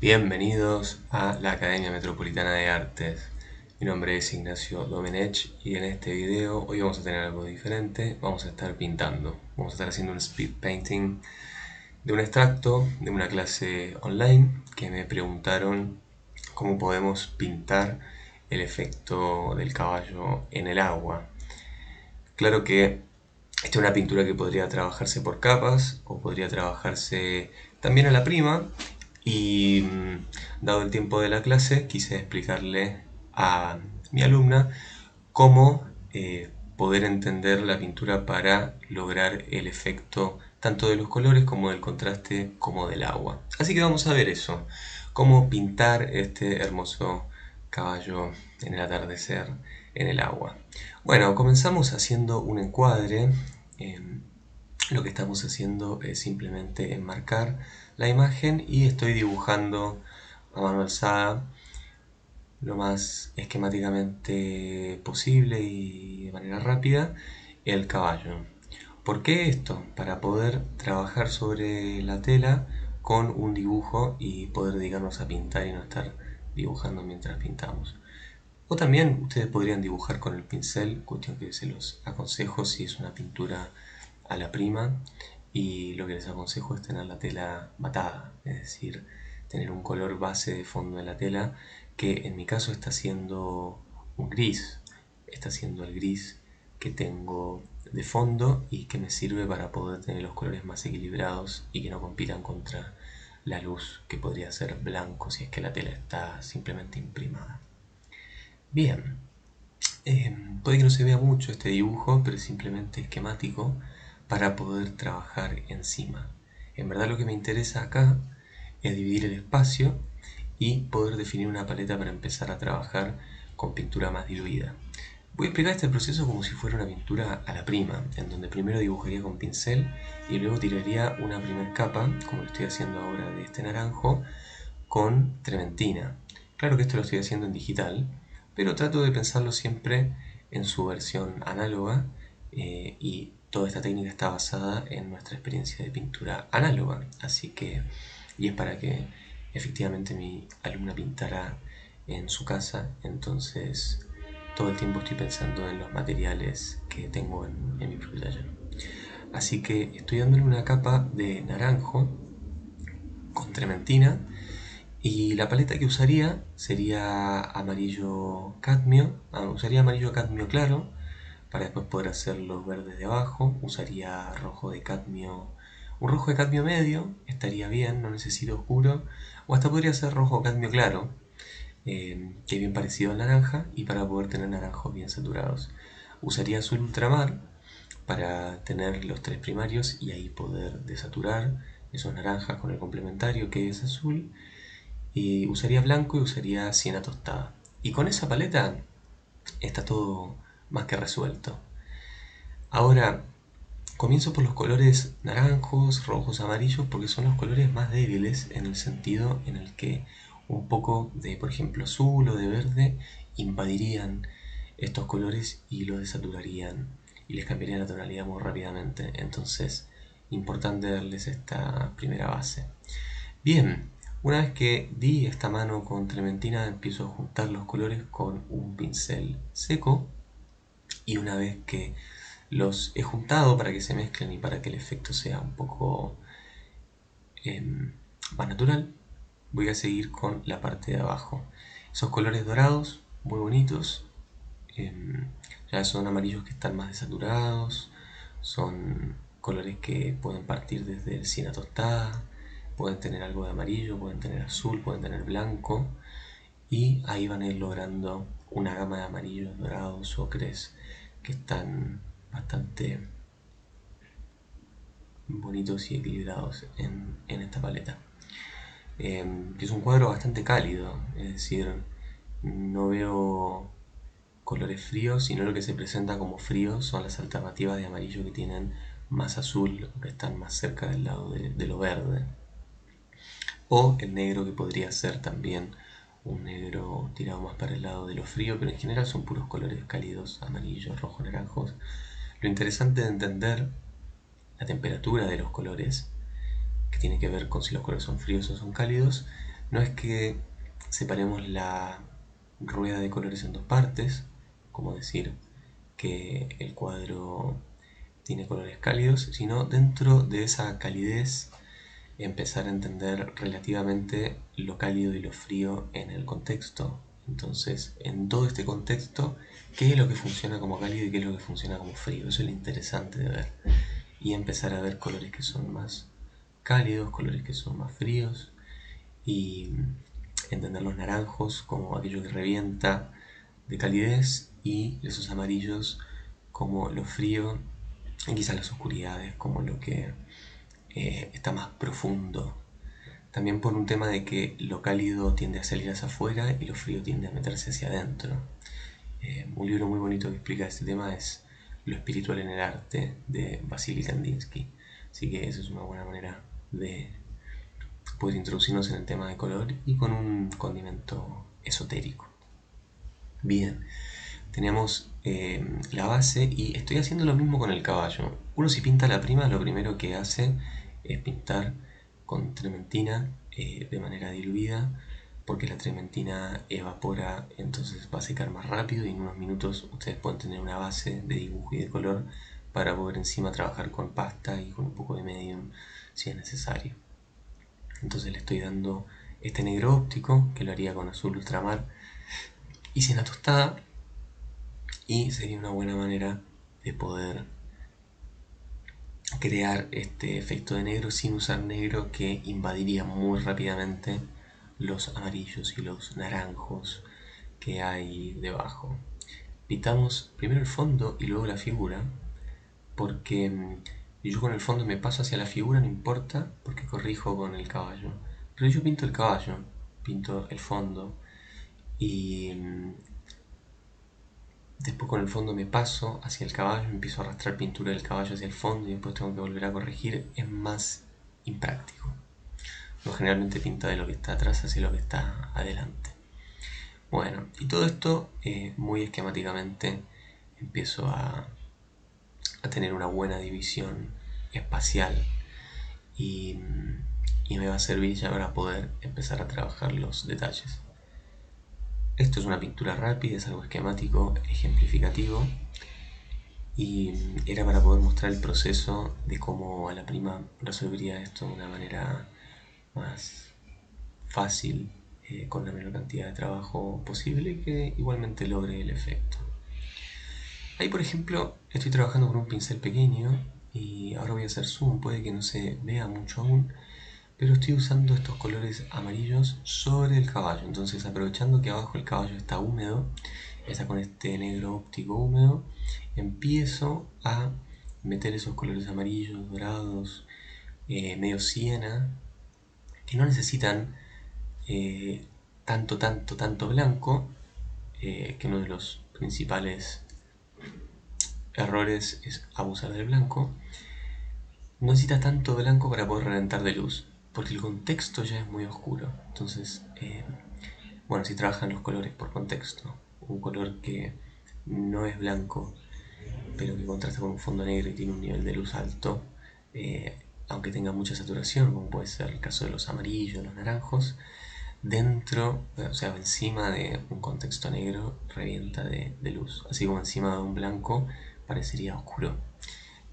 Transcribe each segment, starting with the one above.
Bienvenidos a la Academia Metropolitana de Artes. Mi nombre es Ignacio Domenech y en este video hoy vamos a tener algo diferente. Vamos a estar pintando. Vamos a estar haciendo un speed painting de un extracto de una clase online que me preguntaron cómo podemos pintar el efecto del caballo en el agua. Claro que esta es una pintura que podría trabajarse por capas o podría trabajarse también a la prima y dado el tiempo de la clase quise explicarle a mi alumna cómo poder entender la pintura para lograr el efecto tanto de los colores como del contraste como del agua. Así que vamos a ver eso, cómo pintar este hermoso caballo en el atardecer en el agua. Bueno, comenzamos haciendo un encuadre. Lo que estamos haciendo es simplemente enmarcar la imagen y estoy dibujando a mano alzada lo más esquemáticamente posible y de manera rápida el caballo. ¿Por qué esto? Para poder trabajar sobre la tela con un dibujo y poder dedicarnos a pintar y no estar dibujando mientras pintamos. O también ustedes podrían dibujar con el pincel, cuestión que se los aconsejo si es una pintura a la prima, y lo que les aconsejo es tener la tela matada, es decir, tener un color base de fondo de la tela, que en mi caso está siendo un gris, está siendo el gris que tengo de fondo y que me sirve para poder tener los colores más equilibrados y que no compitan contra la luz, que podría ser blanco si es que la tela está simplemente imprimada. Bien, puede que no se vea mucho este dibujo, pero es simplemente esquemático para poder trabajar encima. En verdad lo que me interesa acá es dividir el espacio y poder definir una paleta para empezar a trabajar con pintura más diluida. Voy a explicar este proceso como si fuera una pintura a la prima, en donde primero dibujaría con pincel y luego tiraría una primera capa, como lo estoy haciendo ahora de este naranjo, con trementina. Claro que esto lo estoy haciendo en digital, pero trato de pensarlo siempre en su versión análoga, y toda esta técnica está basada en nuestra experiencia de pintura análoga, así que, y es para que efectivamente mi alumna pintara en su casa, entonces todo el tiempo estoy pensando en los materiales que tengo en mi propio taller. Así que estoy dándole una capa de naranjo con trementina y la paleta que usaría sería amarillo cadmio, usaría amarillo cadmio claro para después poder hacer los verdes de abajo. Usaría rojo de cadmio, un rojo de cadmio medio, estaría bien, no necesito oscuro, o hasta podría ser rojo cadmio claro, que es bien parecido al naranja, y para poder tener naranjos bien saturados. Usaría azul ultramar para tener los tres primarios y ahí poder desaturar esos naranjas con el complementario que es azul, y usaría blanco y usaría siena tostada. Y con esa paleta está todo más que resuelto. Ahora, comienzo por los colores naranjos, rojos, amarillos, porque son los colores más débiles en el sentido en el que un poco de, por ejemplo, azul o de verde invadirían estos colores y los desaturarían y les cambiarían la tonalidad muy rápidamente. Entonces, importante darles esta primera base. Bien, una vez que di esta mano con trementina, empiezo a juntar los colores con un pincel seco, y una vez que los he juntado para que se mezclen y para que el efecto sea un poco más natural, voy a seguir con la parte de abajo. Esos colores dorados, muy bonitos, ya son amarillos que están más desaturados, son colores que pueden partir desde el siena tostada, pueden tener algo de amarillo, pueden tener azul, pueden tener blanco, y ahí van a ir logrando una gama de amarillos, dorados, ocres, que están bastante bonitos y equilibrados en esta paleta. Es un cuadro bastante cálido, es decir, no veo colores fríos, sino lo que se presenta como frío son las alternativas de amarillo que tienen más azul, que están más cerca del lado de lo verde, o el negro, que podría ser también un negro tirado más para el lado de lo frío, pero en general son puros colores cálidos, amarillos, rojos, naranjos. Lo interesante de entender la temperatura de los colores, que tiene que ver con si los colores son fríos o son cálidos, No es que separemos la rueda de colores en dos partes, como decir que el cuadro tiene colores cálidos, sino dentro de esa calidez empezar a entender relativamente lo cálido y lo frío en el contexto. Entonces, en todo este contexto, ¿qué es lo que funciona como cálido y qué es lo que funciona como frío? Eso es lo interesante de ver. Y empezar a ver colores que son más cálidos, colores que son más fríos, y entender los naranjos como aquello que revienta de calidez y esos amarillos como lo frío y quizás las oscuridades como lo que está más profundo. También por un tema de que lo cálido tiende a salir hacia afuera y lo frío tiende a meterse hacia adentro. Un libro muy bonito que explica este tema es Lo espiritual en el arte de Vasily Kandinsky. Así que esa es una buena manera de poder introducirnos en el tema de color y con un condimento esotérico. Bien, tenemos la base y estoy haciendo lo mismo con el caballo. Uno si pinta la prima, lo primero que hace es pintar con trementina de manera diluida, porque la trementina evapora, entonces va a secar más rápido y en unos minutos ustedes pueden tener una base de dibujo y de color para poder encima trabajar con pasta y con un poco de medium si es necesario. Entonces le estoy dando este negro óptico, que lo haría con azul ultramar y siena tostada, y sería una buena manera de poder crear este efecto de negro sin usar negro que invadiría muy rápidamente los amarillos y los naranjos que hay debajo. Pintamos primero el fondo y luego la figura, porque yo con el fondo me paso hacia la figura, no importa, porque corrijo con el caballo. Pero yo pinto el caballo, pinto el fondo y después con el fondo me paso hacia el caballo, empiezo a arrastrar pintura del caballo hacia el fondo y después tengo que volver a corregir. Es más impráctico. Uno generalmente pinta de lo que está atrás hacia lo que está adelante. Bueno, y todo esto muy esquemáticamente empiezo a tener una buena división espacial y, y me va a servir ya para poder empezar a trabajar los detalles. Esto es una pintura rápida, es algo esquemático, ejemplificativo, y era para poder mostrar el proceso de cómo a la prima resolvería esto de una manera más fácil, con la menor cantidad de trabajo posible y que igualmente logre el efecto. Ahí, por ejemplo, estoy trabajando con un pincel pequeño y ahora voy a hacer zoom, puede que no se vea mucho aún, pero estoy usando estos colores amarillos sobre el caballo. Entonces, aprovechando que abajo el caballo está húmedo, está con este negro óptico húmedo, empiezo a meter esos colores amarillos, dorados, medio siena, que no necesitan tanto blanco, que uno de los principales errores es abusar del blanco. No necesita tanto blanco para poder reventar de luz, porque el contexto ya es muy oscuro. Entonces, bueno, si trabajan los colores por contexto, un color que no es blanco, pero que contrasta con un fondo negro y tiene un nivel de luz alto, aunque tenga mucha saturación, como puede ser el caso de los amarillos, los naranjos, dentro, o sea, encima de un contexto negro, revienta de luz, así como encima de un blanco parecería oscuro.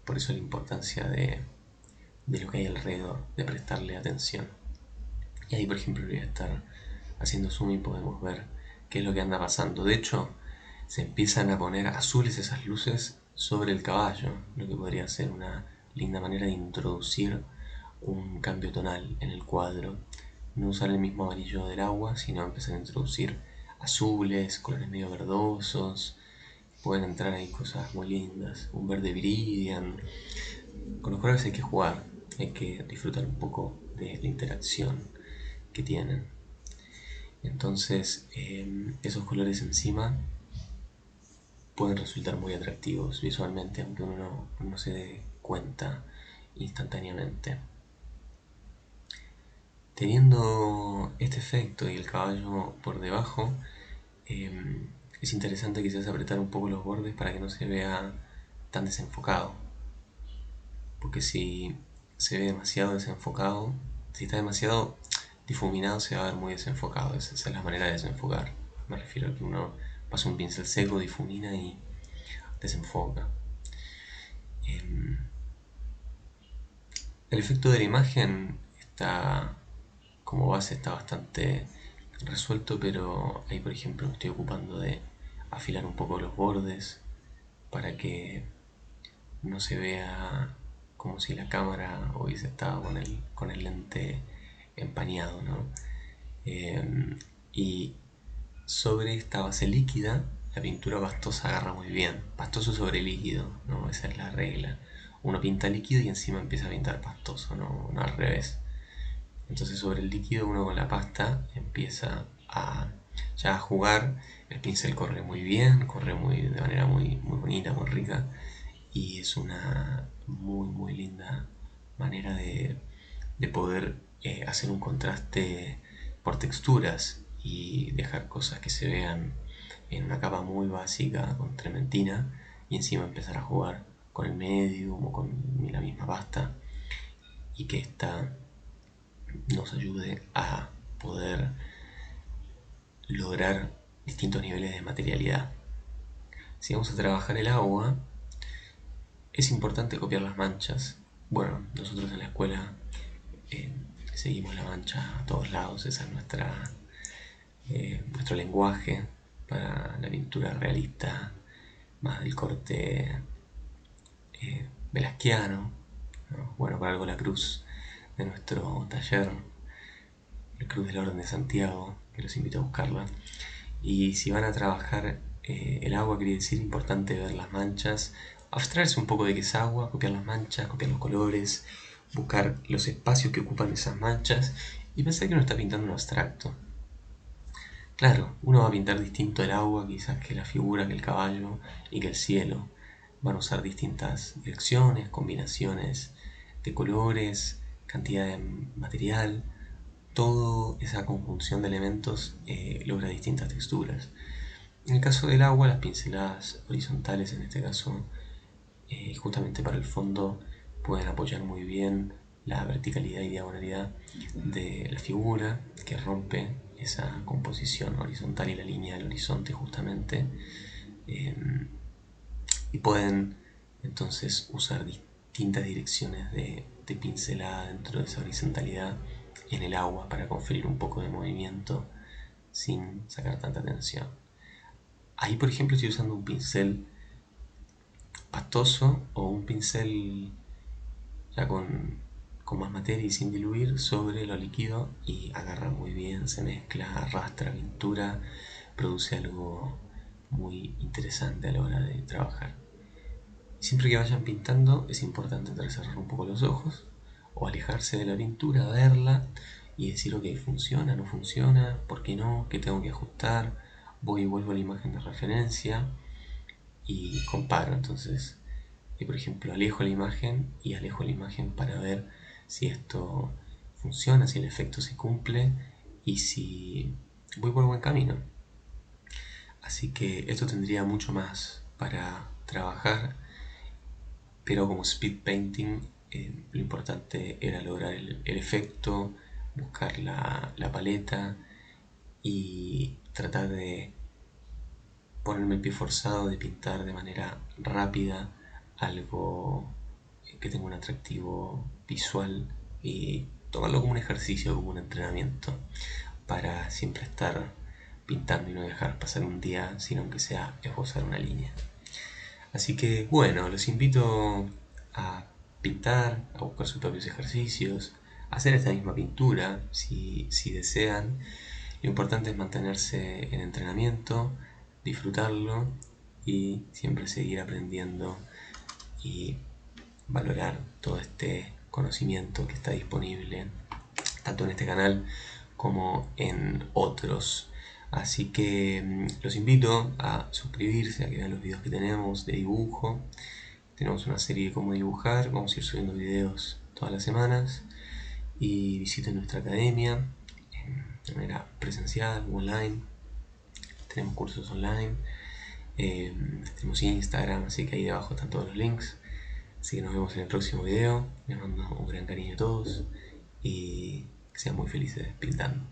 Por eso la importancia de lo que hay alrededor, de prestarle atención. Y ahí, por ejemplo, voy a estar haciendo zoom y podemos ver qué es lo que anda pasando. De hecho, se empiezan a poner azules esas luces sobre el caballo, lo que podría ser una linda manera de introducir un cambio tonal en el cuadro. No usar el mismo amarillo del agua, sino empezar a introducir azules, colores medio verdosos. Pueden entrar ahí cosas muy lindas, un verde viridian. Con los colores hay que jugar, hay que disfrutar un poco de la interacción que tienen. Entonces, esos colores encima pueden resultar muy atractivos visualmente, aunque uno no se dé cuenta instantáneamente. Teniendo este efecto y el caballo por debajo, es interesante quizás apretar un poco los bordes para que no se vea tan desenfocado. Porque si se ve demasiado desenfocado, si está demasiado difuminado se va a ver muy desenfocado. Esa es la manera de desenfocar. Me refiero a que uno pasa un pincel seco, difumina y desenfoca. El efecto de la imagen está, como base, está bastante resuelto, pero ahí por ejemplo me estoy ocupando de afilar un poco los bordes para que no se vea como si la cámara hubiese estado con el lente empañado, ¿no? Y sobre esta base líquida, la pintura pastosa agarra muy bien. Pastoso sobre líquido, ¿no? Esa es la regla. Uno pinta líquido y encima empieza a pintar pastoso, no al revés. Entonces sobre el líquido uno con la pasta empieza ya a jugar. El pincel corre muy bien, corre de manera muy bonita, muy rica. Y es una muy linda manera de poder hacer un contraste por texturas y dejar cosas que se vean en una capa muy básica con trementina y encima empezar a jugar con el medium o con la misma pasta y que esta nos ayude a poder lograr distintos niveles de materialidad. Si vamos a trabajar el agua, es importante copiar las manchas. Bueno, nosotros en la escuela eh, seguimos la mancha a todos lados, esa es nuestro lenguaje para la pintura realista, más del corte velasquiano, ¿no? Bueno, para algo la cruz de nuestro taller, la Cruz de la Orden de Santiago, que los invito a buscarla. Y si van a trabajar el agua, quiere decir importante ver las manchas, abstraerse un poco de que es agua, copiar las manchas, copiar los colores, buscar los espacios que ocupan esas manchas y pensar que uno está pintando un abstracto. Claro, uno va a pintar distinto el agua quizás que la figura, que el caballo y que el cielo. Van a usar distintas direcciones, combinaciones de colores, cantidad de material. Toda esa conjunción de elementos logra distintas texturas. En el caso del agua, las pinceladas horizontales, en este caso, justamente para el fondo, pueden apoyar muy bien la verticalidad y diagonalidad de la figura, que rompe esa composición horizontal y la línea del horizonte justamente. Y pueden entonces usar distintas direcciones de pincelada dentro de esa horizontalidad en el agua para conferir un poco de movimiento sin sacar tanta tensión. Ahí, por ejemplo, estoy usando un pincel pastoso o un pincel ya con más materia y sin diluir sobre lo líquido y agarra muy bien, se mezcla, arrastra pintura, produce algo muy interesante a la hora de trabajar. Siempre que vayan pintando es importante cerrar un poco los ojos o alejarse de la pintura, verla y decir, ok, funciona, no funciona, ¿por qué no? ¿Qué tengo que ajustar? Voy y vuelvo a la imagen de referencia y comparo. Entonces, por ejemplo, alejo la imagen y alejo la imagen para ver si esto funciona, si el efecto se cumple y si voy por buen camino. Así que esto tendría mucho más para trabajar, pero como speed painting lo importante era lograr el efecto, buscar la paleta y tratar de ponerme el pie forzado de pintar de manera rápida algo que tenga un atractivo visual y tomarlo como un ejercicio, como un entrenamiento para siempre estar pintando y no dejar pasar un día sin aunque sea esbozar una línea. Así que bueno, los invito a pintar, a buscar sus propios ejercicios, a hacer esta misma pintura si desean. Lo importante es mantenerse en entrenamiento, disfrutarlo y siempre seguir aprendiendo y valorar todo este conocimiento que está disponible tanto en este canal como en otros. Así que los invito a suscribirse, a que vean los videos que tenemos de dibujo. Tenemos una serie de cómo dibujar, vamos a ir subiendo videos todas las semanas y visiten nuestra academia de manera presencial o online. Tenemos cursos online, tenemos Instagram, así que ahí debajo están todos los links. Así que nos vemos en el próximo video. Les mando un gran cariño a todos y Que sean muy felices pintando.